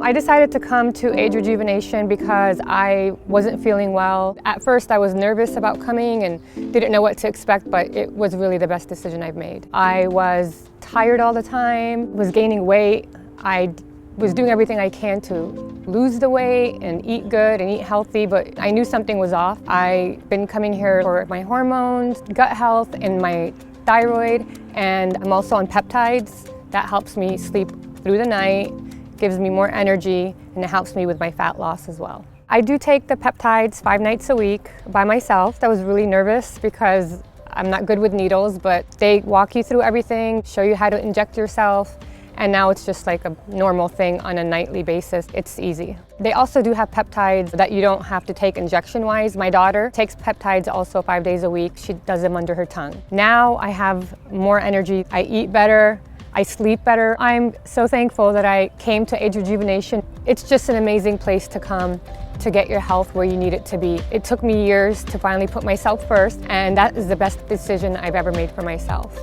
I decided to come to ageRejuvenation because I wasn't feeling well. At first I was nervous about coming and didn't know what to expect, but it was really the best decision I've made. I was tired all the time, was gaining weight. I was doing everything I can to lose the weight and eat good and eat healthy, but I knew something was off. I've been coming here for my hormones, gut health, and my thyroid, and I'm also on peptides. That helps me sleep through the night, gives me more energy, and it helps me with my fat loss as well. I do take the peptides 5 nights a week by myself. I was really nervous because I'm not good with needles, but they walk you through everything, show you how to inject yourself, and now it's just like a normal thing on a nightly basis. It's easy. They also do have peptides that you don't have to take injection-wise. My daughter takes peptides also 5 days a week. She does them under her tongue. Now I have more energy. I eat better. I sleep better. I'm so thankful that I came to ageRejuvenation. It's just an amazing place to come to get your health where you need it to be. It took me years to finally put myself first, and that is the best decision I've ever made for myself.